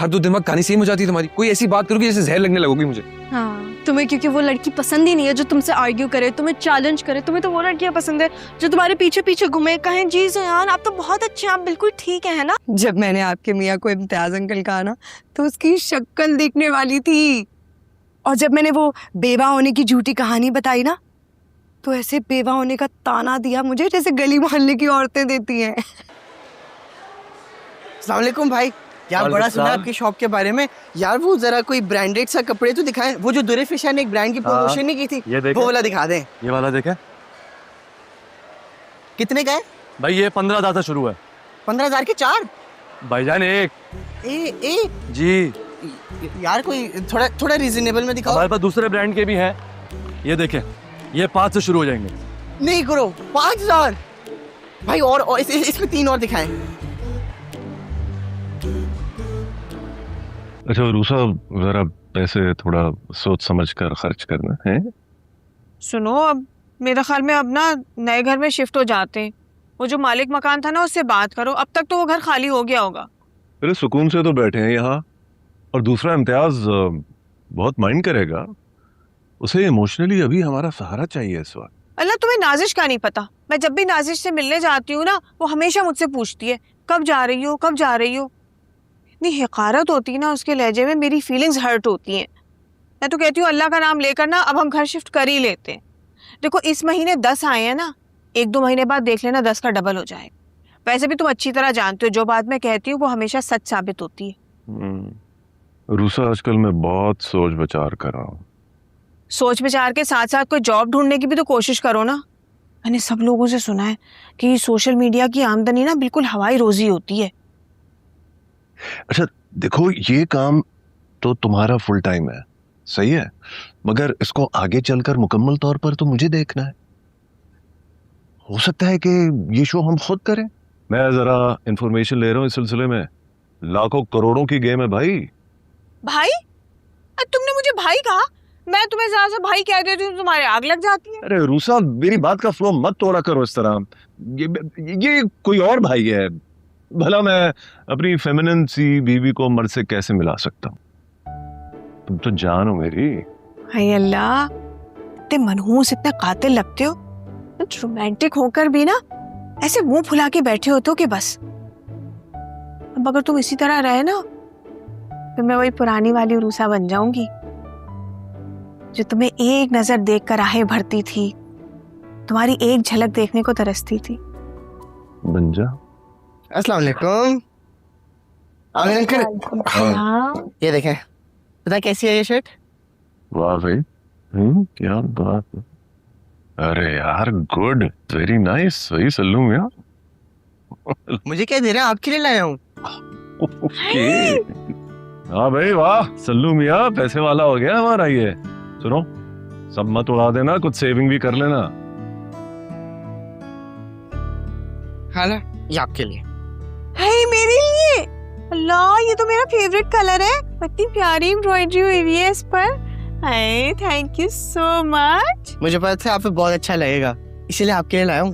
हर 2 दिन बाद कहानी सेम हो जाती है तुम्हारी। कोई ऐसी बात करोगी जैसे जहर लगने लगोगी मुझे। हाँ, तुम्हें क्योंकि वो लड़की पसंद ही नहीं है जो तुमसे आर्ग्यू करे, तुम्हें चैलेंज करे। तुम्हें तो वो लड़कियां पसंद है जो तुम्हारे पीछे पीछे घूमे, कहें जी ज़यान आप तो बहुत अच्छे हैं, आप बिल्कुल ठीक है ना। जब मैंने आपके मियाँ को इम्तियाज अंकल कहा ना, तो उसकी शक्ल देखने वाली थी। और जब मैंने वो बेवा होने की झूठी कहानी बताई ना, तो ऐसे बेवा होने का ताना दिया मुझे जैसे गली मोहल्ले की औरतें देती हैं। अस्सलाम वालेकुम भाई। यार बड़ा सुना आपकी शॉप के बारे में। यार वो जरा कोई ब्रांडेड सा कपड़े तो दिखाएं। वो जो दुरे फिशा ने एक ब्रांड की प्रमोशन नहीं की थी, वो वाला दिखा दें। ये वाला देखें। कितने का है भाई? ये 15,000 से शुरू है। 15,000 के 4 भाईजान एक। ए जी यार कोई थोड़ा रीजनेबल में दिखाओ। हमारे पास दूसरे ब्रांड के भी हैं। ये देखें, ये 5 से शुरू हो जाएंगे। नहीं करो 5,000 भाई। और इसमें 3 और दिखाएं। अच्छा रूसा, जरा पैसे थोड़ा सोच समझ कर खर्च करना है। सुनो, अब मेरा ख्याल में अब ना नए घर में शिफ्ट हो जाते हैं। वो जो मालिक मकान था ना, उससे बात करो। अब तक तो वो घर खाली हो गया होगा। अरे सुकून से तो बैठे हैं यहाँ। और दूसरा, इम्तियाज बहुत माइंड करेगा। उसे इमोशनली अभी हमारा सहारा चाहिए इस वक्त। अल्लाह, तुम्हें नाजिश का नहीं पता। मैं जब भी नाजिश से मिलने जाती हूँ ना, वो हमेशा मुझसे पूछती है कब जा रही हो, कब जा रही हो। इतनी हकारत होती है ना उसके लहजे में, मेरी फीलिंग्स हर्ट होती हैं। मैं तो कहती हूँ अल्लाह का नाम लेकर ना अब हम घर शिफ्ट कर ही लेते हैं। देखो इस महीने 10 आए हैं ना, 1-2 महीने बाद देख लेना 10 का डबल हो जाएगा। वैसे भी तुम अच्छी तरह जानते हो जो बात मैं कहती हूँ वो हमेशा सच साबित होती है। रूसा, आजकल मैं बहुत सोच विचार कर रहा हूँ। सोच विचार के साथ साथ कोई जॉब ढूंढने की भी तो कोशिश करो ना। मैंने सब लोगों से सुना है कि सोशल मीडिया की आमदनी ना बिल्कुल हवाई रोजी होती है। अच्छा देखो, ये काम तो तुम्हारा फुल टाइम है, सही है, मगर इसको आगे चलकर मुकम्मल तौर पर तो मुझे देखना है। हो सकता है कि ये शो हम खुद करें। मैं जरा इंफॉर्मेशन ले रहा हूँ इस सिलसिले में। लाखों करोड़ों की गेम है भाई। भाई? तुमने मुझे भाई कहा? मैं तुम्हें ज्यादा से भाई कह देती हूँ, तुम्हारे आग लग जाती है। अरे रूसा, मेरी बात का फ्लो मत तोड़ा करो इस तरह। ये कोई और भाई है। भला मैं अपनी फेमिनिन सी बीवी को मर्द से कैसे मिला सकता हूँ? तुम तो जान हो मेरी। हाय अल्लाह, इतने मनहूस, इतने कातिल लगते हो। रोमांटिक होकर भी ना ऐसे मुंह फुला के बैठे होते हो कि बस। अब अगर तुम इसी तरह रहे ना, तो मैं वही पुरानी वाली रूसा बन जाऊंगी जो तुम्हें एक नजर देखकर आहें भरती थी, तुम्हारी एक झलक देखने को तरसती थी। बन जा। अस्सलाम वालेकुम। आमिर अंकल, ये देखें, पता कैसी है ये शर्ट? वाह भाई, क्या बात है। अरे यार, गुड, वेरी नाइस। सही सल्लू मियां। मुझे क्या दे रहे हैं? आपके लिए लाया हूँ। ओके। हाँ भाई वाह, सल्लू मियां पैसे वाला हो गया हमारा ये। सुनो, सब मत उड़ा देना, कुछ सेविंग भी कर लेना। हाँ ना, ये आपके लिए। हाय मेरे लिए? अल्लाह, ये तो मेरा फेवरेट कलर है। इतनी प्यारी एम्ब्रॉयडरी हुई हुई है इस पर। हाय, थैंक यू सो मच। मुझे पता था आप पे बहुत अच्छा लगेगा, इसीलिए आपके लिए लाया हूँ।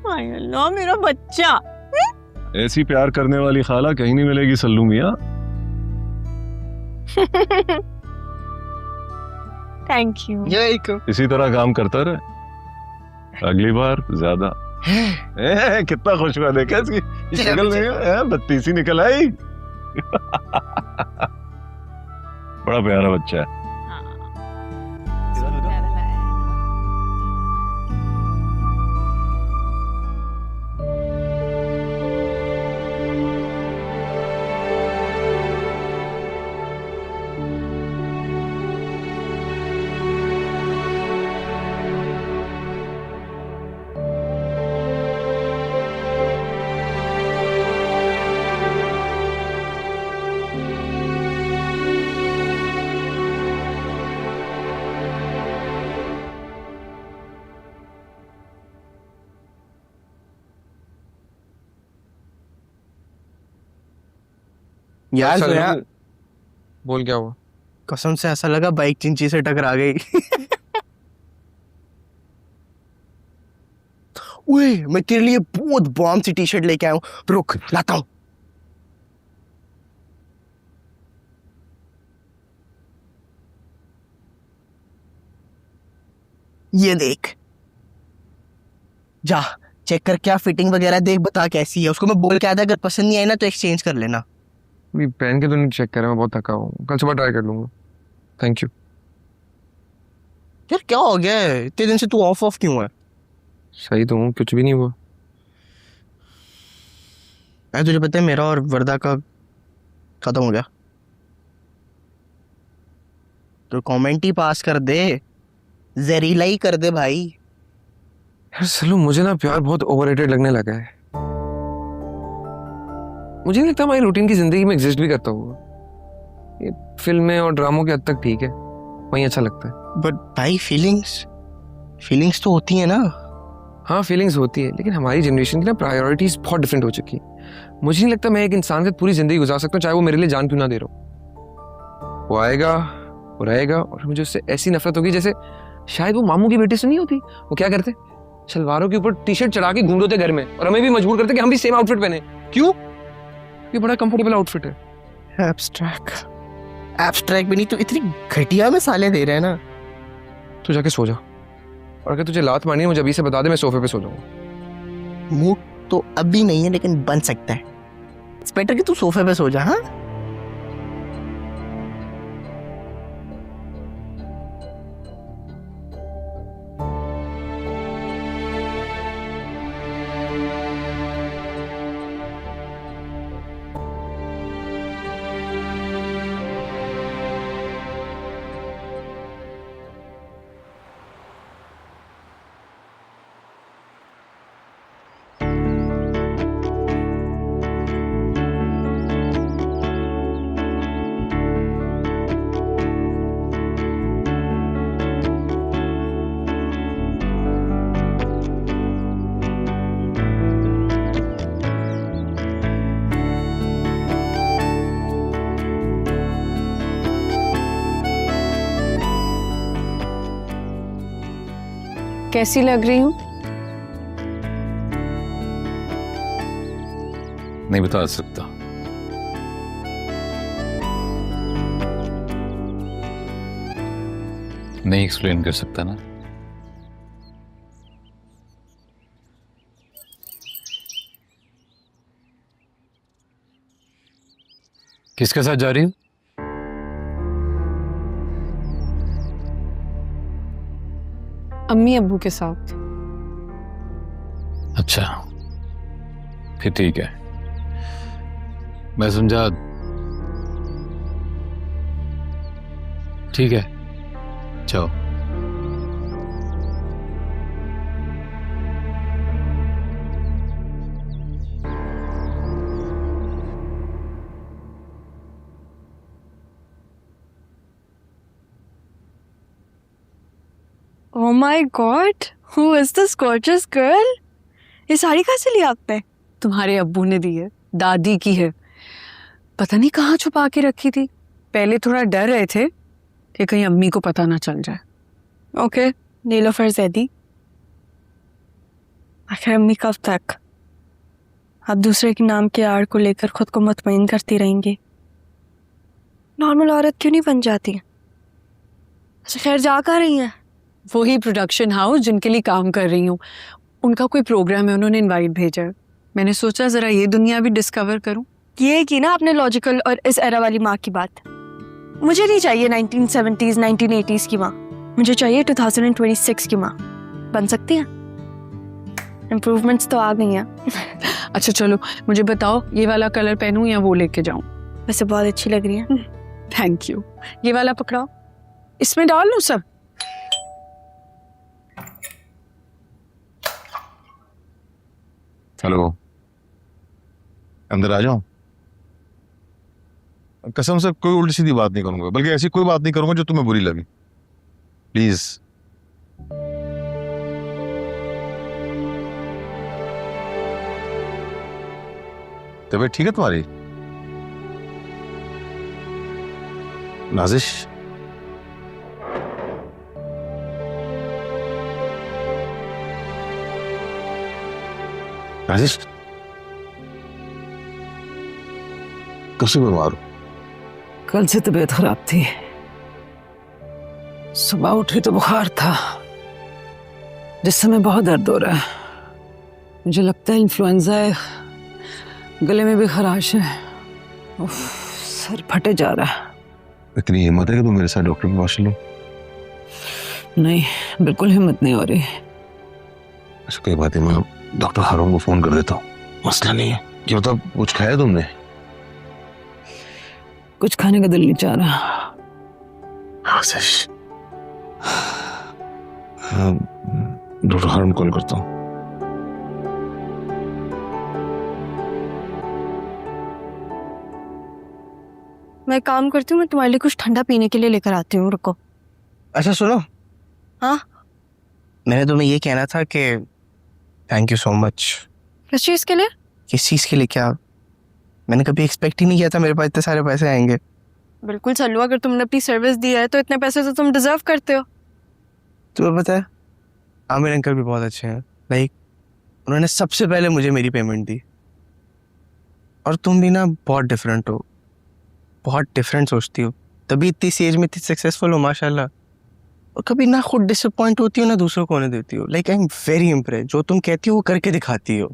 हाय अल्लाह, मेरा बच्चा। ऐसी प्यार करने वाली खाला कहीं नहीं मिलेगी सल्लू मियां। Thank you. इसी तरह काम करता रहे, अगली बार ज्यादा। कितना खुश हुआ, देखा इसकी शक्ल में बत्ती सी निकल आई। बड़ा प्यारा बच्चा है। यार जोया, बोल क्या हुआ? कसम से ऐसा लगा बाइक चिंची से टकरा गई। ओए, मैं तेरे लिए बहुत बॉम्ब सी टी शर्ट लेके आया हूँ, रुक लाता हूँ। ये देख, जा चेक कर क्या फिटिंग वगैरह देख, बता कैसी है। उसको मैं बोल के आया था अगर पसंद नहीं आई ना तो एक्सचेंज कर लेना। अभी पहन के तो नहीं चेक करा, मैं बहुत थका हूँ, कल सुबह ट्राई कर लूंगा। Thank you. यार क्या हो गया है, इतने दिन से तू ऑफ क्यों है? सही तो हूँ, कुछ भी नहीं हुआ। यार तुझे पता है मेरा और वर्दा का खत्म हो गया। तो कमेंट ही पास कर दे, जहरीला ही कर दे भाई। यार सलू, मुझे ना प्यार बहुत ओवररेटेड लगने लगा है। मुझे नहीं लगता हमारी रूटीन की जिंदगी में एग्जिस्ट भी करता होगा। ये फिल्में और ड्रामों के हद तक ठीक है, वहीं अच्छा लगता है। बट भाई फीलिंग्स तो होती है ना। हाँ फीलिंग्स होती है, लेकिन हमारी जनरेशन की ना प्रायोरिटीज बहुत डिफरेंट हो चुकी है। मुझे नहीं लगता मैं एक इंसान के साथ पूरी जिंदगी गुजार सकता हूँ, चाहे वो मेरे लिए जान क्यों ना दे रहा हो। वो आएगा, वो रहेगा, और मुझे उससे ऐसी नफरत होगी जैसे शायद वो मामू की बेटी से नहीं होती। वो क्या करते, शलवारों के ऊपर टी शर्ट चढ़ा के घूम थे घर में, और हमें भी मजबूर करते कि हम भी सेम आउटफिट पहने। क्यों? ये बड़ा कंफर्टेबल आउटफिट है। एब्स्ट्रैक्ट भी नहीं, तो इतनी घटिया मिसालें दे रहे हैं ना। तू जाके सो जा, और अगर तुझे लात मारनी है मुझे अभी से बता दे, मैं सोफे पे सो जाऊंगा। मूड तो अभी नहीं है लेकिन बन सकता है। इट्स बेटर कि तू सोफे पे सो जा। हाँ कैसी लग रही हूँ? नहीं बता सकता। नहीं एक्सप्लेन कर सकता ना। किसके साथ जा रही हूँ? अम्मी अब्बू के साथ। अच्छा फिर ठीक है, मैं समझा। ठीक है जाओ। Oh my God, who is this gorgeous girl? ये साड़ी कहाँ से लिया आपने? तुम्हारे अब्बू ने दी है, दादी की है। पता नहीं कहाँ छुपा के रखी थी। पहले थोड़ा डर रहे थे कि कहीं अम्मी को पता ना चल जाए। ओके, नीलोफर ज़ैदी। आखिर अम्मी कब तक आप दूसरे के नाम के आड़ को लेकर खुद को मुतमईन करती रहेंगी? नॉर्मल औरत क्यों नहीं बन जाती? अच्छा खैर, जा कर रही हैं? वही प्रोडक्शन हाउस जिनके लिए काम कर रही हूँ, उनका कोई प्रोग्राम है, उन्होंने इनवाइट भेजा है। मैंने सोचा जरा ये दुनिया भी डिस्कवर करूँ। ये की ना आपने लॉजिकल और इस एरा वाली माँ की बात। मुझे नहीं चाहिए 1970s 1980s की माँ, मुझे चाहिए 2026 की माँ। बन सकती हैं? इम्प्रूवमेंट्स तो आ गई हैं। अच्छा चलो मुझे बताओ, ये वाला कलर पहनूं या वो लेके जाऊं? वैसे बहुत अच्छी लग रही है। Thank you. ये वाला पकड़ाओ, इसमें डाल लूं सब? हेलो, अंदर आ जाओ। कसम से कोई उल्टी सीधी बात नहीं करूंगा, बल्कि ऐसी कोई बात नहीं करूंगा जो तुम्हें बुरी लगे। प्लीज। तबीयत ठीक है तुम्हारी? नाजिश, नाजिश कब से बीमार हो? कल से तबीयत खराब थी, सुबह उठी तो बुखार था, जिससे मैं बहुत दर्द हो रहा है। मुझे लगता है इन्फ्लुएंजा है, गले में भी खराश है, उफ, सर फटे जा रहा है। इतनी हिम्मत है कि तुम मेरे साथ डॉक्टर के पास चलो? नहीं, बिल्कुल हिम्मत नहीं हो रही। अच्छा कोई बात नहीं, मैं डॉक्टर हारून को फोन कर देता हूँ, मसला नहीं है। ये बताओ कुछ खाया तुमने? कुछ खाने का दिल नहीं चाह रहा। आशीष, डॉक्टर हारून कॉल करता हूँ। मैं काम करती हूँ, मैं तुम्हारे लिए कुछ ठंडा पीने के लिए लेकर आती हूँ, रुको। अच्छा सुनो। हाँ? मैंने तुम्हें ये कहना था कि थैंक यू सो मच। किस चीज़ के लिए? किस चीज़ के लिए क्या? मैंने कभी एक्सपेक्ट ही नहीं किया था मेरे पास इतने सारे पैसे आएंगे। बिल्कुल सल्लू, अगर तुमने अपनी सर्विस दी है तो इतने पैसे तो तुम डिजर्व करते हो। तुम्हें पता है आमिर अंकल भी बहुत अच्छे हैं। लाइक उन्होंने सबसे पहले मुझे मेरी पेमेंट दी। और तुम भी ना बहुत डिफरेंट हो, बहुत डिफरेंट सोचती हो, तभी इतनी सी एज में इतनी सक्सेसफुल हो माशाल्लाह। और कभी ना खुद डिसअपॉइंट होती हो ना दूसरों को होने देती हो। Like I am very impressed, जो तुम कहती हो वो करके दिखाती हो।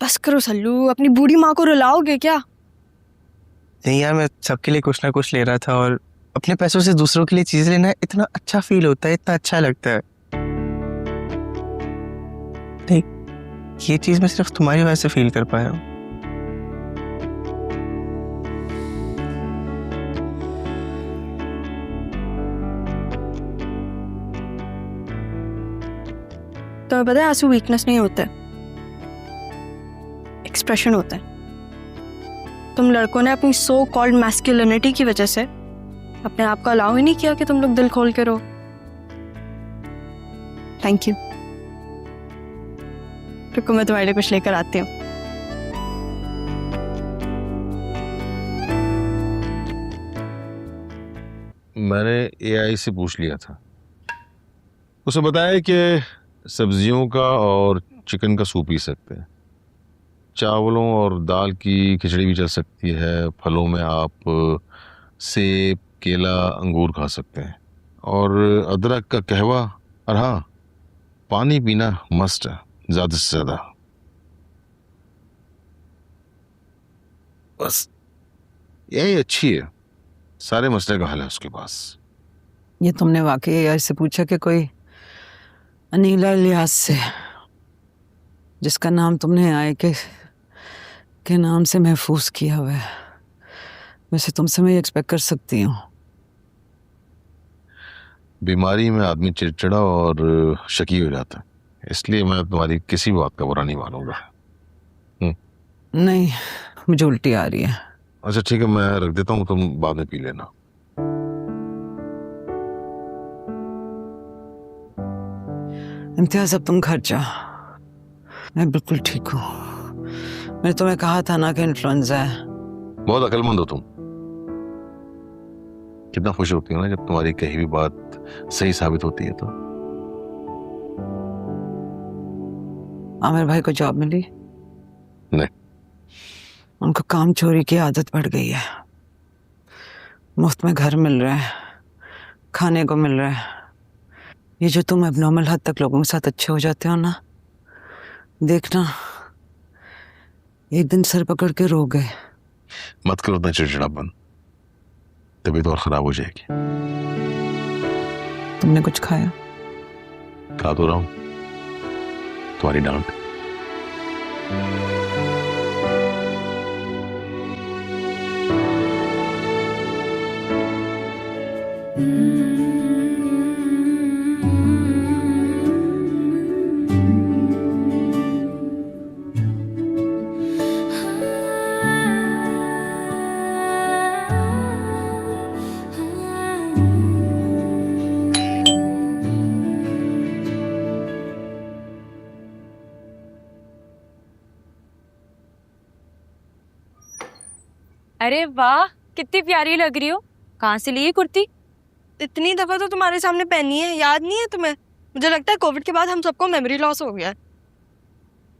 बस करो सल्लू, अपनी बूढ़ी माँ को रुलाओगे क्या? नहीं यार, मैं सबके लिए कुछ ना कुछ ले रहा था, और अपने पैसों से दूसरों के लिए चीज लेना इतना अच्छा फील होता है, इतना अच्छा लगता है। देख ये चीज मैं सिर्फ तुम्हारी वजह से फील कर पाया हूँ। तुम्हें पता है आंसू वीकनेस नहीं होता है, एक्सप्रेशन होता है। तुम लड़कों ने अपनी सो कॉल्ड मैस्कुलिनिटी की वजह से अपने आप को अलाउ ही नहीं किया कि तुम लोग दिल खोल के रहो। Thank you. रुको मैं तुम्हारे लिए कुछ लेकर आती हूँ। मैंने एआई से पूछ लिया था, उसे बताया कि सब्जियों का और चिकन का सूप पी सकते हैं, चावलों और दाल की खिचड़ी भी चल सकती है, फलों में आप सेब, केला, अंगूर खा सकते हैं, और अदरक का कहवा, और हाँ पानी पीना मस्ट है, ज़्यादा से ज़्यादा। बस यही अच्छी है, सारे मसले का हल है उसके पास। ये तुमने वाकई ऐसे पूछा कि कोई अनीला इलियास से, जिसका नाम तुमने आए के नाम से महफूज किया हुआ है। वैसे तुमसे मैं एक्सपेक्ट कर सकती हूँ। बीमारी में आदमी चिड़चिड़ा और शकी हो जाता है, इसलिए मैं तुम्हारी किसी बात का बुरा नहीं मानूंगा। नहीं, मुझे उल्टी आ रही है। अच्छा ठीक है, मैं रख देता हूँ, तुम बाद में पी लेना। इम्तियाज अब तुम घर जा, मैं बिल्कुल ठीक हूँ। मैंने तुम्हें कहा था ना कि इन्फ्लुएंजा है। बहुत अक्लमंद हो तुम। कितना खुश होती हो ना जब तुम्हारी कही हुई बात सही साबित होती है। तो आमिर भाई को जॉब मिली? नहीं। उनको काम चोरी की आदत पड़ गई है। मुफ्त में घर मिल रहा है, खाने को मिल रहा है। ये जो तुम एबनॉर्मल हद तक लोगों के साथ अच्छे हो जाते हो ना, देखना एक दिन सर पकड़ के रो गए। मत करो इतना चिड़चिड़ापन, तबीयत और खराब हो जाएगी। तुमने कुछ खाया? खा तो रहा हूं, तुम्हारी डांट। अरे वाह, कितनी प्यारी लग रही हो। कहाँ से ली ये कुर्ती? इतनी दफा तो तुम्हारे सामने पहनी है, याद नहीं है तुम्हें? मुझे लगता है कोविड के बाद हम सबको मेमोरी लॉस हो गया है।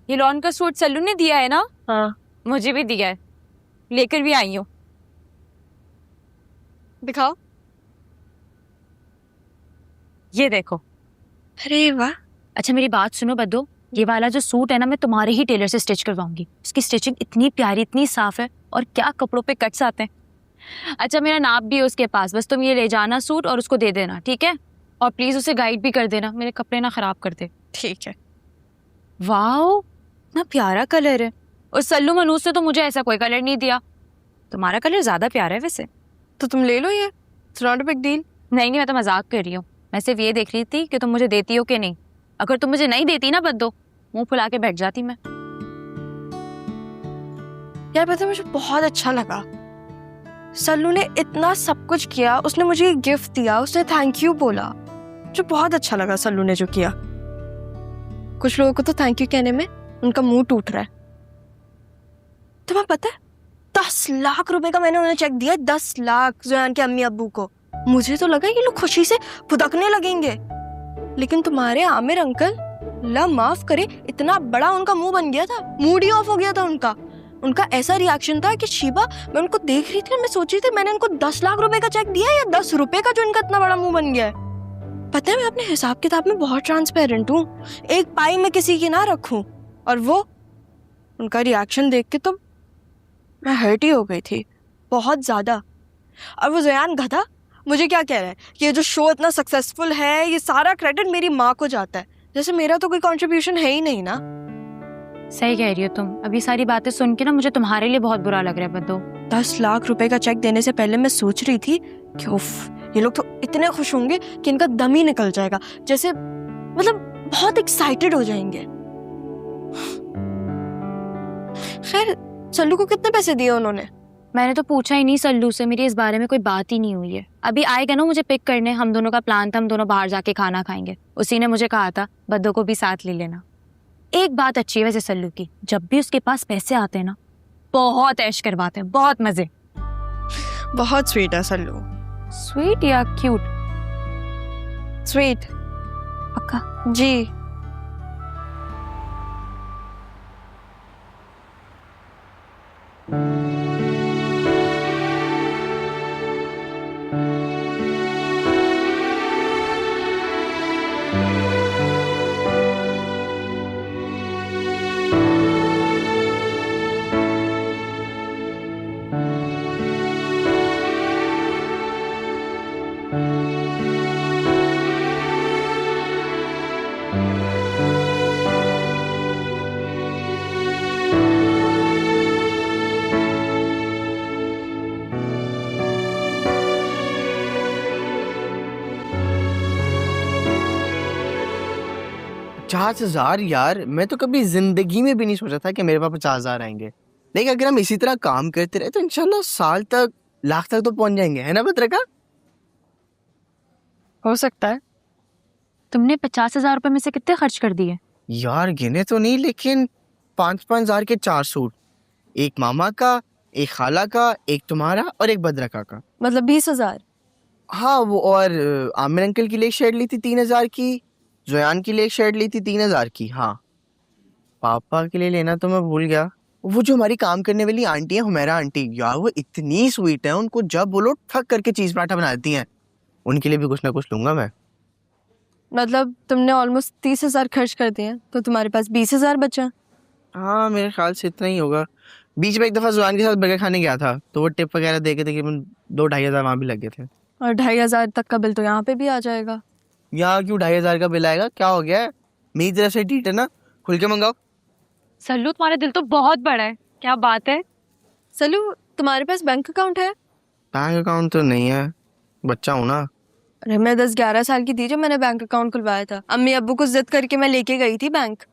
ये लॉन का सूट सल्लू ने दिया है ना? हाँ। मुझे भी दिया है, लेकर भी आई हूँ। दिखाओ। ये देखो। अरे वाह, अच्छा मेरी बात सुनो बद्दो, ये वाला जो सूट है ना मैं तुम्हारे ही टेलर से स्टिच करवाऊंगी। इसकी स्टिचिंग इतनी प्यारी, इतनी साफ है, और क्या कपड़ों पे कट्स आते हैं। अच्छा मेरा नाप भी है उसके पास, बस तुम ये ले जाना सूट और उसको दे देना, ठीक है? और प्लीज उसे गाइड भी कर देना, मेरे कपड़े ना खराब कर दे। ठीक है। वाओ, इतना प्यारा कलर है। और सल्लू मनूस ने तो मुझे ऐसा कोई कलर नहीं दिया। तुम्हारा कलर ज्यादा प्यारा है वैसे। तो तुम ले लो ये, it's not a big deal. नहीं मैं तो मजाक कर रही हूँ। मैं सिर्फ ये देख रही थी कि तुम मुझे देती हो कि नहीं। अगर तुम मुझे नहीं देती ना बद्दो, मुंह फुला के बैठ जाती मैं। यार पता है मुझे बहुत अच्छा लगा, सल्लू ने इतना सब कुछ किया, उसने मुझे गिफ्ट दिया, उसने थैंक यू बोला, मुझे बहुत अच्छा लगा सल्लू ने जो किया। कुछ लोगों को तो थैंक यू कहने में उनका मुंह टूट रहा है। तुम्हें पता है 10 लाख रुपए का मैंने उन्हें चेक दिया, 10 लाख ज़ोयान के अम्मी अब्बू को। मुझे तो लगा ये लोग खुशी से फुदकने लगेंगे, लेकिन तुम्हारे आमिर अंकल, अल्लाह माफ करे, इतना बड़ा उनका मुंह बन गया था, मूड ही ऑफ हो गया था उनका। उनका ऐसा रिएक्शन था कि शिबा, मैं उनको देख रही थी और मैं सोच रही थी मैंने इनको 10 लाख रुपए का चेक दिया या 10 रुपए का जो इनका इतना बड़ा मुंह बन गया है। पता है मैं अपने हिसाब किताब में बहुत ट्रांसपेरेंट हूँ, एक पाई में किसी की ना रखूं। और वो उनका रिएक्शन देख के तो मैं हर्ट ही हो गई थी बहुत ज्यादा। और वो ज़ोयान गधा मुझे क्या कह रहा है कि ये जो शो इतना सक्सेसफुल है, ये सारा क्रेडिट मेरी माँ को जाता है, जैसे मेरा तो कोई कंट्रीब्यूशन है ही नहीं ना। सही कह रही हो तुम। अभी सारी बातें सुन के ना मुझे तुम्हारे लिए बहुत बुरा लग रहा है बद्दो। 10 लाख रुपए का चेक देने से पहले मैं सोच रही थी कि उफ, ये लोग तो इतने खुश होंगे कि इनका दम ही निकल जाएगा, जैसे मतलब बहुत एक्साइटेड हो जाएंगे। खैर सल्लू को कितने पैसे दिए उन्होंने? मैंने तो पूछा ही नहीं सल्लू से, मेरी इस बारे में कोई बात ही नहीं हुई है। अभी आएगा ना मुझे पिक करने, हम दोनों का प्लान था हम दोनों बाहर जाके खाना खाएंगे। उसी ने मुझे कहा था बद्दो को भी साथ ले लेना। एक बात अच्छी है वैसे सल्लू की, जब भी उसके पास पैसे आते हैं ना बहुत ऐश करवाते हैं, बहुत मजे। बहुत स्वीट है सल्लू। स्वीट या क्यूट? स्वीट। पक्का? जी। $50,000 यार, मैं तो कभी जिंदगी में भी नहीं सोचा था कि मेरे पास 50,000 आएंगे। लेकिन अगर हम इसी तरह काम करते रहे तो इंशाल्लाह साल तक लाख तक तो पहुंच जाएंगे, है ना बद्रिका? हो सकता है। तुमने 50,000 रुपए में से कितने खर्च कर दिए? यार गिने तो नहीं, लेकिन 5-5 हजार के 4 सूट, एक मामा का, एक खाला का, एक तुम्हारा और एक बद्रिका का। मतलब 20,000। हाँ वो, और आमिर अंकल के लिए एक शर्ट ली थी 3,000 की, ज़ोयान के लिए एक शर्ट ली थी 3,000 की। हाँ पापा के लिए लेना तो मैं भूल गया। वो जो हमारी काम करने वाली आंटी है हुमैरा आंटी, यार वो इतनी स्वीट है, उनको जब बोलो ठक करके चीज पराठा बना देती हैं। उनके लिए भी कुछ ना कुछ लूंगा मैं। मतलब तुमने ऑलमोस्ट 30,000 खर्च कर दिए, तो तुम्हारे पास 20,000 बचा। हाँ मेरे ख्याल से इतना ही होगा। बीच में एक दफा ज़ोयान के साथ बर्गर खाने गया था, तो वो टिप वगैरह दे के तकरीबन 2-2.5 हजार वहाँ भी लग गए थे। और 2,500 तक का बिल तो यहाँ पे भी आ जाएगा। यहाँ क्यों 2,500 का बिल आएगा? क्या हो गया है? मेरी तरफ से ट्रीट है ना, खुल के मंगाओ। सल्लू तुम्हारा दिल तो बहुत बड़ा है, क्या बात है? सल्लू तुम्हारे पास बैंक अकाउंट है? बैंक अकाउंट तो नहीं है, बच्चा हूँ ना। अरे मैं 10-11 साल की थी जब मैंने बैंक अकाउंट खुलवाया था। अम्मी अब्बू को जिद करके मैं लेके गई थी बैंक।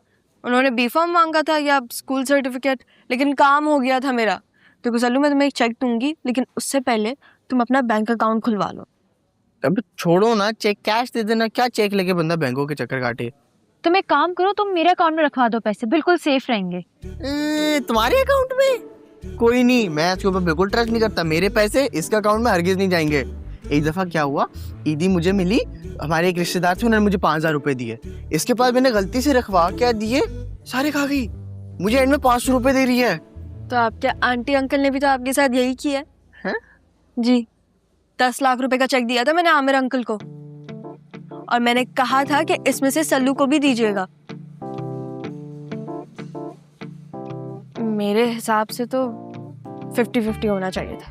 उन्होंने बी फॉर्म मांगा था या स्कूल सर्टिफिकेट, लेकिन काम हो गया था मेरा। तो सल्लू मैं तुम्हें एक चेक दूंगी, लेकिन उससे पहले तुम अपना बैंक अकाउंट खुलवा लो। अब छोड़ो ना, चेक कैश दे देना, क्या चेक लेके बंदा बैंकों के चक्कर काटे। तुम एक काम करो, तुम मेरे अकाउंट में रखवा दो पैसे, बिल्कुल सेफ रहेंगे। तुम्हारे अकाउंट में? कोई नहीं, मैं इसके ऊपर बिल्कुल ट्रस्ट नहीं करता। मेरे पैसे इसके अकाउंट में हरगिज नहीं जाएंगे। एक दफा क्या हुआ, ईदी मुझे मिली, हमारे एक रिश्तेदार थे, उन्होंने मुझे 5,000 रुपए दिए। इसके बाद मैंने गलती से रखवा क्या दिए, सारे खा गई। मुझे एंड में 500 रुपए दे रही है। तो आपके आंटी अंकल ने भी तो आपके साथ यही किया है? हैं? जी, 10 लाख रुपए का चेक दिया था मैंने आमिर अंकल को। और मैंने कहा था कि इसमें से सल्लू को भी दीजिएगा। मेरे हिसाब से तो 50-50 होना चाहिए था।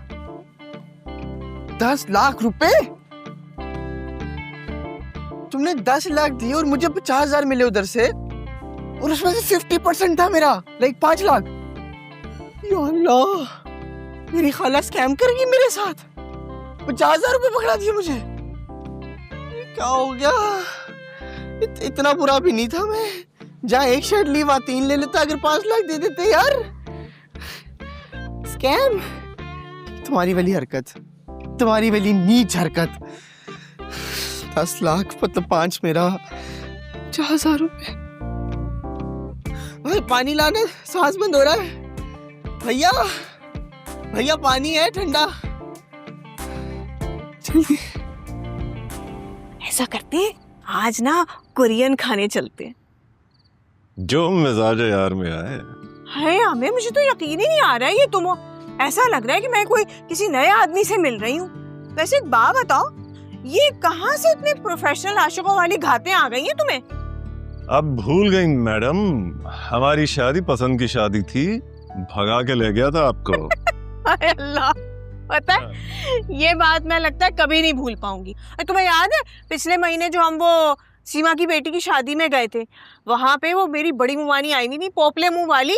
10 लाख रुपए? तुमने 10 लाख दिए और मुझे 50,000 मिले उधर से, और उसमें से 50% था मेरा, लाइक 5 लाख। या अल्लाह, मेरी खाला स्कैम कर गई मेरे साथ। 50,000 रुपए पकड़ा दिए मुझे। क्या हो गया? इतना बुरा भी नहीं था मैं। जहाँ एक शर्ट ली वहाँ 3 ले लेता, अगर 5 लाख दे देते यार। स्कैम, तुम्हारी वाली हरकत, तुम्हारी वाली नीच हरकत। 10 लाख मतलब 5 मेरा, 50,000 रुपए। भाई पानी लाने, सांस बंद हो रहा है। भैया भैया पानी है ठंडा, जल्दी। ऐसा करते हैं, आज ना कोरियन खाने चलते हैं। जो मिजाज यार मेरा है। है हमें, मुझे तो यकीन ही नहीं आ रहा है ये तुम। ऐसा लग रहा है कि मैं कोई किसी नए आदमी से मिल रही हूँ। वैसे एक बात बताओ, ये कहाँ से इतने प्रोफेशनल आशिकों वाली घातें आ गई हैं तुम्हें? अब भूल गई मैडम, हमारी शादी पसंद की शादी थी, भगा के ले गया था आपको। हाय अल्लाह, पता है ये बात मैं लगता है कभी नहीं भूल पाऊंगी। और तुम्हें याद है पिछले महीने जो हम वो सीमा की बेटी की शादी में गए थे, वहां पे वो मेरी बड़ी मुमानी आई नहीं, पोपले मुंह वाली,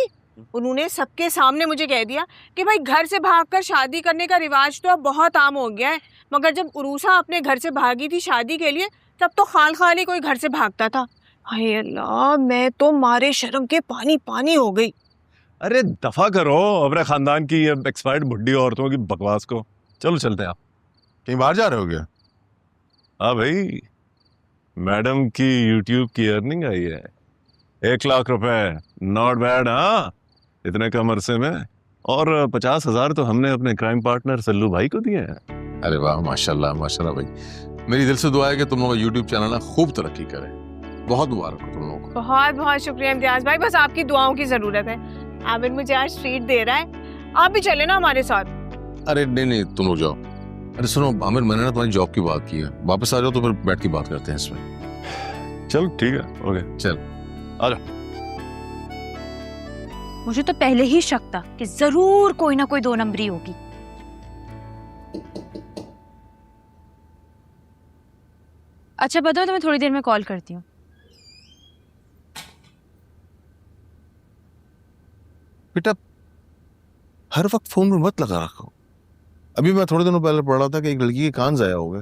उन्होंने सबके सामने मुझे कह दिया कि भाई घर से भागकर शादी करने का रिवाज तो अब बहुत आम हो गया है, मगर जब उरूसा अपने घर से भागी थी शादी के लिए, तब तो खाल खाली कोई घर से भागता था। हाय अल्लाह, मैं तो मारे शर्म के पानी पानी हो गई। अरे दफा करो अपने खानदान की ये एक्सपायर्ड बुढ़ी औरतों की बकवास को। चलो चलते हैं। आप कहीं बाहर जा रहे हो क्या? हाँ भाई, मैडम की यूट्यूब की अर्निंग आई है 1 लाख रुपए, नॉट बैड। हाँ, इतने कम अरसे में। और 50,000 तो हमने अपने क्राइम पार्टनर सल्लू भाई को दिए हैं। अरे वाह, माशाल्लाह माशाल्लाह भाई। मेरी दिल से दुआ है कि तुम लोग का यूट्यूब चैनल ना खूब तरक्की करे। बहुत मुबारक हो तुम लोगों को। बहुत बहुत शुक्रिया इम्तियाज भाई, बस आपकी दुआओं की जरूरत है। आबिद मुझे आज ट्रीट दे रहा है, आप भी चले ना हमारे साथ। अरे नहीं, तुम लोग जाओ। अरे सुनो आमिर, मैंने ना तुम्हारी जॉब की बात की है, वापस आ जाओ तो फिर बैठ के बात करते हैं इसमें। चल ठीक है, ओके चल आ जाओ। मुझे तो पहले ही शक था कि जरूर कोई ना कोई 2 नंबरी होगी। अच्छा बताओ, तो मैं थोड़ी देर में कॉल करती हूँ। बेटा हर वक्त फोन में मत लगा रखो। अभी मैं थोड़े दिनों पहले पढ़ रहा था कि एक लड़की के कान जाया हो गए।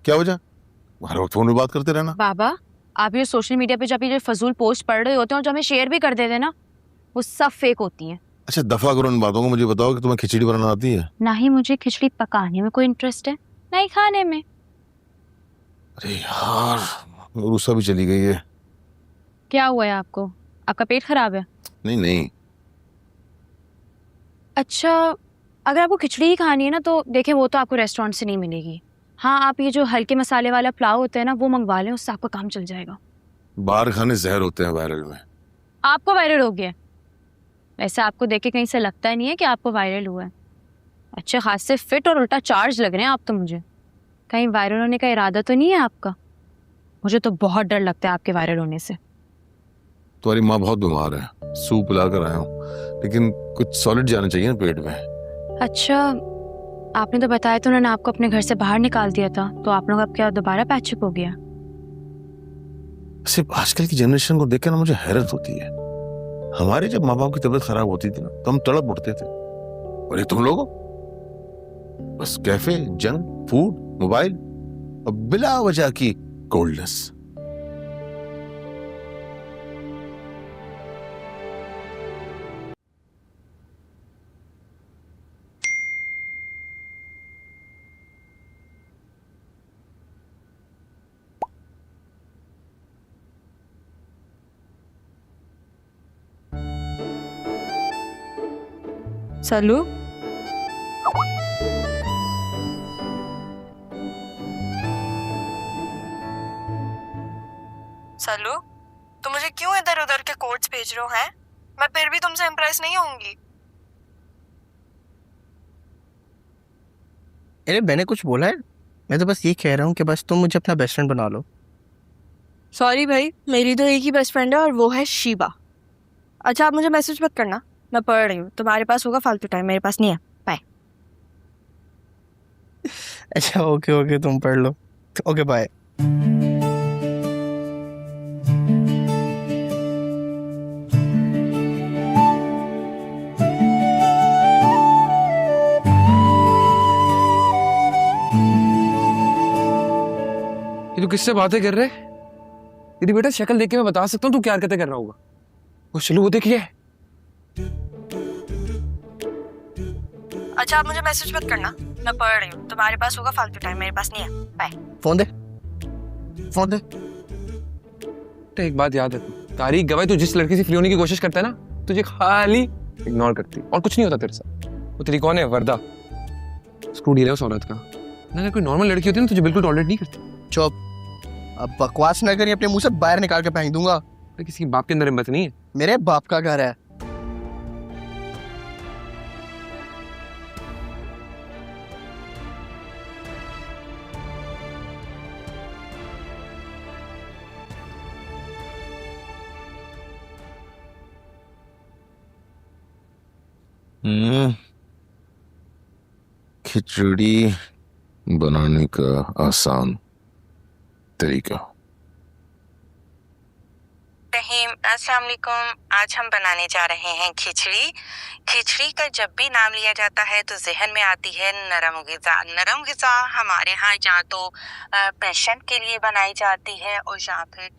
क्या वजह? हर वक्त फोन में बात करते रहना। बाबा, आप ये सोशल मीडिया पे जब ये फजूल पोस्ट पढ़ रहे होते हैं और जो हमें शेयर भी कर देते हैं ना, वो सब फेक होती हैं। अच्छा दफा करो इन बातों को। मुझे बताओ कि तुम्हें खिचड़ी बनाना आती है? ना ही मुझे खिचड़ी पकाने में कोई इंटरेस्ट है, ना ही खाने में। अरे यार, रूसा भी चली गई है। क्या हुआ है आपको? आपका पेट खराब है? नहीं। अच्छा, अगर आपको खिचड़ी ही खानी है ना, तो देखें वो तो आपको रेस्टोरेंट से नहीं मिलेगी। हाँ, आप ये जो हल्के मसाले वाला पुलाव होता है ना, वो मंगवा लें, उससे आपका काम चल जाएगा। बाहर खाने जहर होते हैं वायरल में। आपको वायरल हो गया? वैसे आपको देख के कहीं से लगता ही नहीं है कि आपको वायरल हुआ है। अच्छे खासे फिट और उल्टा चार्ज लग रहे हैं आप तो मुझे। कहीं वायरल होने का इरादा तो नहीं है आपका? मुझे तो बहुत डर लगता है आपके वायरल होने से। तुम्हारी माँ बहुत बीमार है, सूप पिला कर आया हूँ, लेकिन कुछ सॉलिड जाना चाहिए ना पेट में। अच्छा, आपने तो बताया तो उन्होंने आपको अपने घर से बाहर निकाल दिया था, तो आप लोग अब क्या दोबारा पैचअप हो गया? सिर्फ आजकल की जनरेशन को देखकर ना मुझे हैरत होती है। हमारे जब माँ बाप की तबीयत खराब होती थी ना, तो हम तड़प उठते थे, और ये तुम लोगों बस कैफे, जंक फूड, मोबाइल और बिला वजह की कोल्डनेस। सल्लू, सल्लू, तुम मुझे क्यों इधर उधर के कोट्स भेज रहे हो? हैं? मैं फिर भी तुमसे इम्प्रेस नहीं होंगी। अरे मैंने कुछ बोला है? मैं तो बस ये कह रहा हूँ कि बस तुम मुझे अपना बेस्ट फ्रेंड बना लो। सॉरी भाई, मेरी तो एक ही बेस्ट फ्रेंड है और वो है शीबा। अच्छा आप मुझे मैसेज मत करना, मैं पढ़ रही हूँ, तुम्हारे पास होगा फालतू टाइम, मेरे पास नहीं है। बाय। अच्छा ओके ओके, तुम पढ़ लो। Okay bye. ये तू किससे बातें कर रहे? यदि बेटा शक्ल देख के मैं बता सकता हूँ तू क्या हरकतें कर रहा होगा। वो चलो वो देखिए। अच्छा आप मुझे मैसेज मत करना, मैं पढ़ रही हूँ, तुम्हारे पास होगा फालतू टाइम, मेरे पास नहीं है। बाय। फोन दे, फोन दे। तो एक बात याद रख, तारीख गवाह तू जिस लड़की से फ्री होने की कोशिश करता है ना, तुझे खाली इग्नोर करती और कुछ नहीं होता तेरे साथ। वो तेरी कौन है? वर्दा। स्क्रू डील है उस औरत का ना। अगर कोई नॉर्मल लड़की होती है ना तुझे बिल्कुल टॉलरेट नहीं करती। चुप, अब बकवास ना करी, अपने मुंह से बाहर निकाल के फेंक दूंगा। किसी बाप के अंदर हिम्मत नहीं है। मेरे बाप का घर है। खिचड़ी बनाने का आसान तरीका। रहीम, अस्सलाम वालेकुम। आज हम बनाने जा रहे हैं खिचड़ी। खिचड़ी का जब भी नाम लिया जाता है तो जहन में आती है नरम ग़िज़ा। नरम ग़िज़ा हमारे यहाँ या तो पेशेंट के लिए बनाई जाती है और या फिर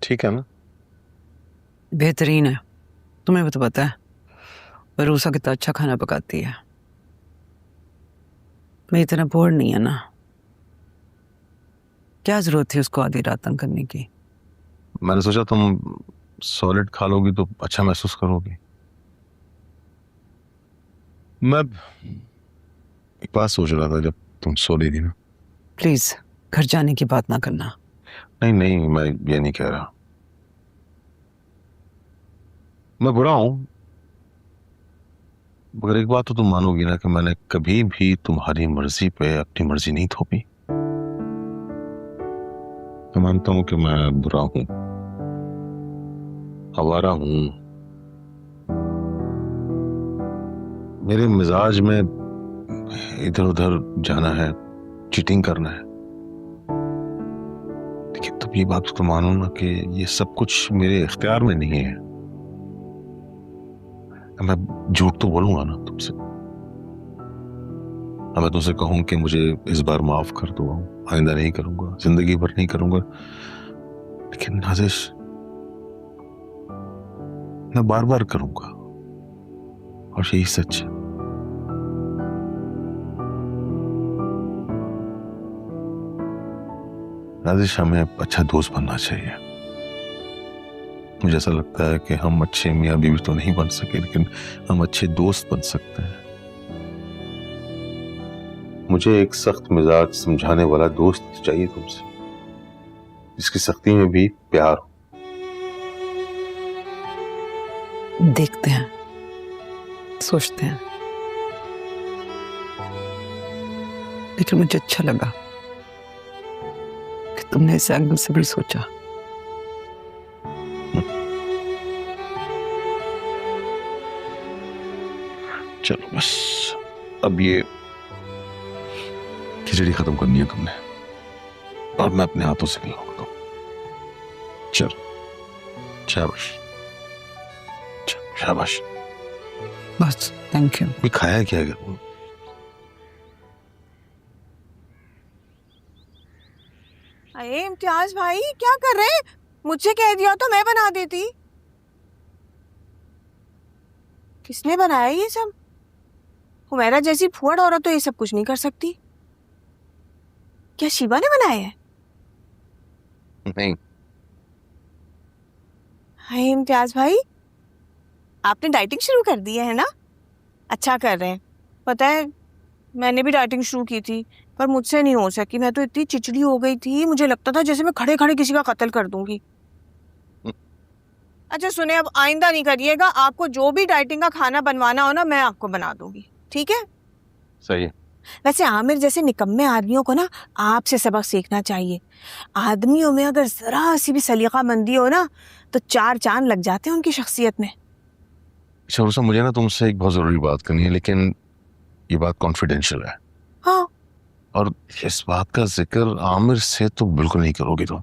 ठीक है ना? बेहतरीन है। तुम्हें भी तो पता है रूसा कितना अच्छा खाना पकाती है। मैं इतना बोर नहीं है ना, क्या जरूरत थी उसको आधी रात तंग करने की। मैंने सोचा तुम सॉलिड खा लोगी तो अच्छा महसूस करोगी। मैं एक बात सोच रहा था जब तुम सो रही थी ना। प्लीज घर जाने की बात ना करना। नहीं नहीं, मैं ये नहीं कह रहा। मैं बुरा हूं, मगर एक बात तो तुम मानोगी ना कि मैंने कभी भी तुम्हारी मर्जी पे अपनी मर्जी नहीं थोपी। मैं मानता हूं कि मैं बुरा हूं, आवारा हूं। मेरे मिजाज में इधर उधर जाना है, चीटिंग करना है। लेकिन तुम ये बात तो मानो ना कि ये सब कुछ मेरे इख्तियार में नहीं है। मैं झूठ तो बोलूंगा ना तुमसे। मैं तुमसे कहूं कि मुझे इस बार माफ कर दो, आइंदा नहीं करूंगा, जिंदगी भर नहीं करूंगा। लेकिन नाजिश, मैं बार बार करूंगा और यही सच है। नाजिश, हमें अच्छा दोस्त बनना चाहिए। मुझे ऐसा लगता है कि हम अच्छे मियाँ बीवी तो नहीं बन सके, लेकिन हम अच्छे दोस्त बन सकते हैं। मुझे एक सख्त मिजाज समझाने वाला दोस्त चाहिए तुमसे, जिसकी सख्ती में भी प्यार हो। देखते हैं, सोचते हैं। लेकिन मुझे अच्छा लगा कि तुमने इस एंगल से भी सोचा। चलो बस, अब ये खिचड़ी खत्म करनी है तुमने, और मैं अपने हाथों से खिलाऊंगा। चलो, शाबाश शाबाश। बस थैंक यू। कोई खाया क्या है? अरे इम्तियाज भाई क्या कर रहे हैं? मुझसे कह दिया तो मैं बना देती। किसने बनाया ये सब? हुमैरा जैसी फुअड़ औरत तो ये सब कुछ नहीं कर सकती। क्या शिवा ने बनाया है? नहीं, हाय इम्तियाज भाई, आपने डाइटिंग शुरू कर दी है ना? अच्छा कर रहे हैं। पता है मैंने भी डाइटिंग शुरू की थी पर मुझसे नहीं हो सकी। मैं तो इतनी चिचड़ी हो गई थी, मुझे लगता था जैसे मैं खड़े खड़े किसी का कत्ल कर दूंगी। अच्छा सुने, अब आइंदा नहीं करिएगा। आपको जो भी डाइटिंग का खाना बनवाना हो ना, मैं आपको बना दूंगी, ठीक है? सही है। वैसे आमिर जैसे निकम्मे आदमियों को ना आपसे सबक सीखना चाहिए। आदमियों में अगर जरा सी भी सलीकामंदी हो ना तो 4 चांद लग जाते हैं उनकी शख्सियत में। शरूसा, मुझे ना तुमसे एक बहुत जरूरी बात करनी है, लेकिन ये बात कॉन्फिडेंशियल है। हाँ, और इस बात का जिक्र आमिर से तो बिल्कुल नहीं करोगी तुम।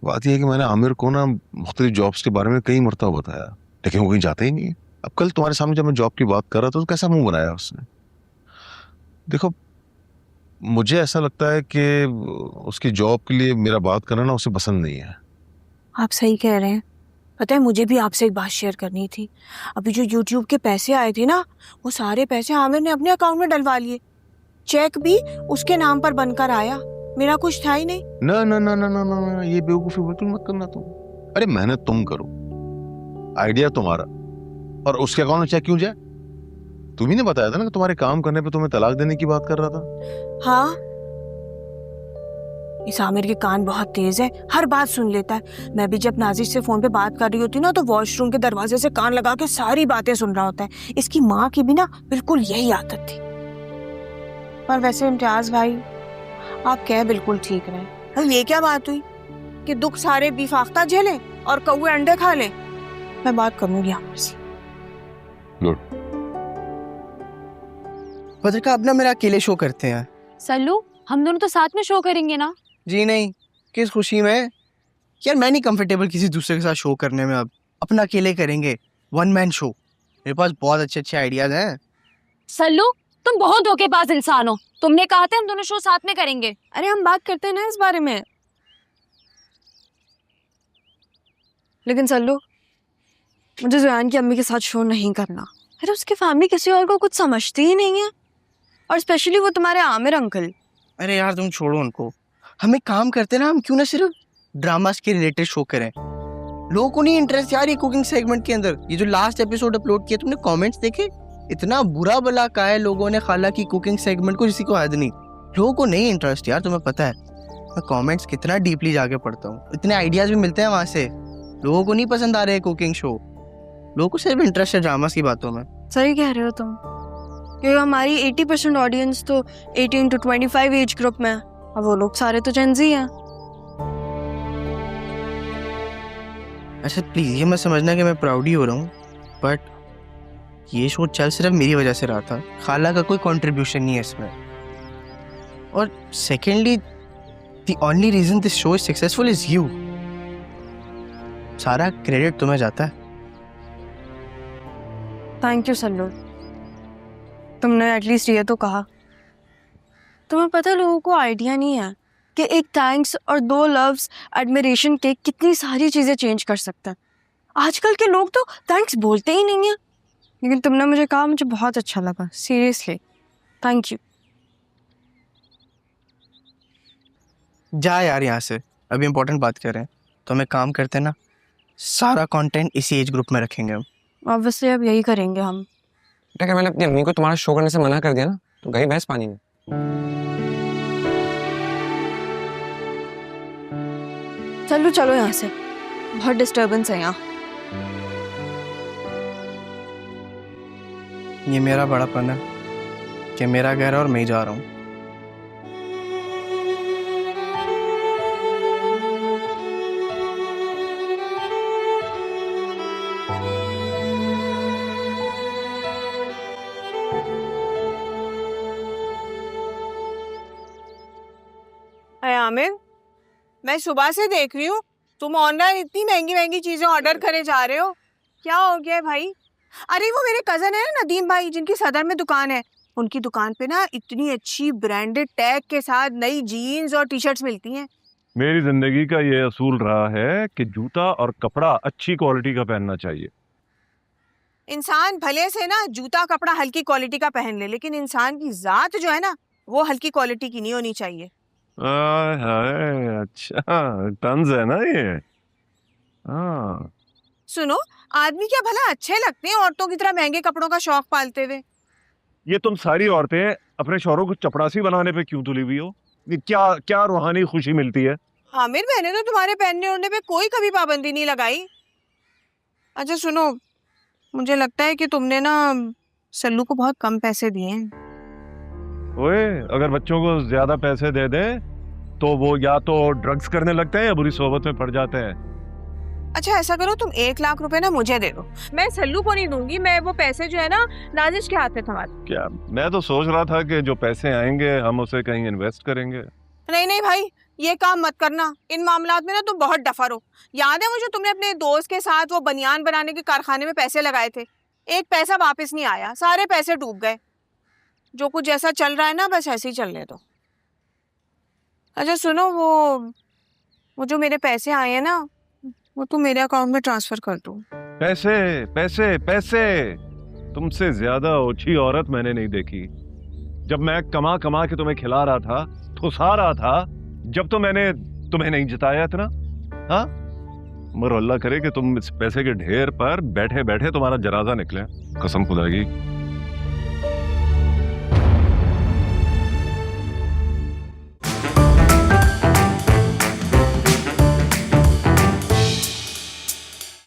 बात यह है कि मैंने आमिर को ना मुख्तलिफ जॉब्स के बारे में कई मरतबा बताया, लेकिन वो कहीं जाता ही नहीं है। अब कल तुम्हारे सामने जब मैं जॉब की बात कर रहा था तो कैसा मुंह बनाया उसने। देखो, मुझे ऐसा लगता है कि उसकी जॉब के लिए मेरा बात करना ना उसे पसंद नहीं है। आप सही कह रहे हैं। पता है मुझे भी आपसे एक बात शेयर करनी थी। अभी जो YouTube के पैसे आए थे ना, वो सारे पैसे आमिर ने अपने अकाउंट में डलवा लिए। चेक भी उसके नाम पर बनकर आया, मेरा कुछ था ही नहीं। ना ना ना ना ना ना, ना ये बेवकूफी बिल्कुल मत करना तुम। अरे मेहनत तुम करो, आइडिया तुम्हारा, और उसके अकाउंट में चेक क्यों जाए? तुम्ही ने बताया था ना कि तुम्हारे काम करने पे तुम्हें तलाक देने की बात कर रहा था। हाँ, इस आमिर के कान बहुत तेज है, हर बात सुन लेता है। मैं भी जब नाजिश से फोन पे बात कर रही होती ना तो वॉशरूम के दरवाजे से कान लगा के सारी बातें सुन रहा होता है। इसकी माँ की भी ना बिल्कुल यही आदत थी। पर वैसे इम्तियाज भाई, आप कह बिल्कुल ठीक रहे। ये क्या बात हुई कि दुख सारे बीफाख्ता झेले और कौवे अंडे खा ले? मैं बात करूंगी आमिर से। गुड। पत्रिका, अब ना मेरा अकेले शो करते हैं। सल्लू, हम दोनों तो साथ में शो करेंगे ना? जी नहीं, किस खुशी में यार, मैं नहीं कंफर्टेबल किसी दूसरे के साथ शो करने में। अब अपना अकेले करेंगे, 1 मैन शो। मेरे पास बहुत अच्छे अच्छे आइडियाज हैं। सल्लू, तुम बहुत धोखेबाज इंसान हो। तुमने कहा था हम दोनों शो साथ में करेंगे। अरे हम बात करते हैं ना इस बारे में। लेकिन सल्लू, मुझे ज़यान की अम्मी के साथ शो नहीं करना। अरे उसकी फैमिली किसी और को कुछ समझती ही नहीं है, और स्पेशली वो तुम्हारे आमिर अंकल। अरे यार तुम छोड़ो उनको, हम एक काम करते ना, हम क्यों ना सिर्फ ड्रामास के रिलेटेड शो करें। लोगों को नहीं इंटरेस्ट यार ये कुकिंग सेगमेंट के अंदर। ये जो लास्ट एपिसोड अपलोड किया, तुमने कमेंट्स देखे? इतना बुरा भला कहा है लोगों ने खाला की कुकिंग सेगमेंट को, जिसी को हद नहीं। लोगों को नहीं इंटरेस्ट यार, तुम्हें पता है। मैं कमेंट्स कितना डीपली जाके पढ़ता हूँ, इतने आइडियाज भी मिलते हैं वहां से। लोगों को नहीं पसंद आ रहे कुकिंग शो, लोगों को सिर्फ इंटरेस्ट है ड्रामास की बातों में। सही कह रहे हो तुम, क्योंकि हमारी 80% ऑडियंस तो 18 to 25 एज ग्रुप में है, और वो लोग सारे तो जेनजी हैं। अच्छा प्लीज ये मत समझना कि मैं प्राउड ही हो रहा हूँ, बट ये शो चल सिर्फ मेरी वजह से रहा था। खाला का कोई कंट्रीब्यूशन नहीं है इसमें। और secondly, the only reason this show is successful is you. सारा क्रेडिट तुम्हें जाता है। थैंक यू सल्लू, तुमने एटलीस्ट ये तो कहा। तुम्हें पता है लोगों को आइडिया नहीं है कि एक थैंक्स और 2 लव्स एडमिरेशन के कितनी सारी चीज़ें चेंज कर सकता है। आजकल के लोग तो थैंक्स बोलते ही नहीं है, लेकिन तुमने मुझे कहा, मुझे बहुत अच्छा लगा। Seriously thank you. जा यार यहाँ से, अभी इम्पोर्टेंट बात कर रहे हैं। तो हमें काम करते हैं ना, सारा कंटेंट इसी एज ग्रुप में रखेंगे हम। ऑब्वियसली अब यही करेंगे हम। अगर मैंने अपनी अम्मी को तुम्हारा शो करने से मना कर दिया ना, तो गई भैंस पानी में। चलो चलो यहाँ से, बहुत डिस्टर्बेंस है यहाँ। ये मेरा बड़ापन है कि मेरा घर है और मैं ही जा रहा हूँ। अरे आमिर, मैं सुबह से देख रही हूँ तुम ऑनलाइन इतनी महंगी महंगी चीजें ऑर्डर करे जा रहे हो। क्या हो गया है भाई? अरे वो मेरे कजन है ना नदीम भाई, जिनकी सदर में दुकान है, उनकी दुकान पे ना इतनी अच्छी ब्रांडेड टैग के साथ नई जीन्स और टी शर्ट्स मिलती हैं। मेरी जिंदगी का ये असूल रहा है कि जूता और कपड़ा अच्छी क्वालिटी का पहनना चाहिए। इंसान भले से ना जूता कपड़ा हल्की क्वालिटी का पहन ले, लेकिन इंसान की जात जो है ना वो हल्की क्वालिटी की नहीं होनी चाहिए। हाय, अच्छा तंज है ना ये। हाँ सुनो, आदमी क्या भला अच्छे लगते हैं औरतों की तरह महंगे कपड़ों का शौक पालते हुए? ये तुम सारी औरतें अपने शौहरों को चपड़ासी बनाने पे क्यों तुली हुई हो? ये क्या क्या रूहानी खुशी मिलती है? आमिर, मैंने तो तुम्हारे पहनने ओढ़ने पे कोई कभी पाबंदी नहीं लगाई। अच्छा सुनो, मुझे लगता है कि तुमने ना सल्लू को बहुत कम पैसे दिए हैं। ओए, अगर बच्चों को ज्यादा पैसे दे दे तो वो या तो ड्रग्स करने लगते हैं या बुरी सोहबत में पड़ जाते हैं। अच्छा ऐसा करो, तुम 1 लाख रुपए ना मुझे दे दो, मैं सल्लू को नहीं दूंगी। मैं वो पैसे जो है ना नाजिश के हाथ में थमा दूं। क्या? मैं तो सोच रहा था कि जो पैसे आएंगे हम उसे कहीं इन्वेस्ट करेंगे। नहीं नहीं भाई, ये काम मत करना। इन मामलात में ना तुम बहुत डफर हो। याद है मुझे, तुमने अपने दोस्त के साथ वो बनियान बनाने के कारखाने में पैसे लगाए थे, एक पैसा वापस नहीं आया, सारे पैसे डूब गए। जो कुछ जैसा चल रहा है ना, बस ऐसे ही चलने दो। अच्छा सुनो, वो जो मेरे पैसे आए हैं ना, वो तुम मेरे अकाउंट में ट्रांसफर कर दो। पैसे पैसे पैसे, तुमसे ज्यादा ओछी औरत मैंने नहीं देखी। जब मैं कमा कमा के तुम्हें खिला रहा था, ठुसा रहा था, जब तो मैंने तुम्हें नहीं जिताया इतना। हाँ, मगर अल्लाह करे कि तुम इस पैसे के ढेर पर बैठे बैठे तुम्हारा जनाजा निकले, कसम खुदा की।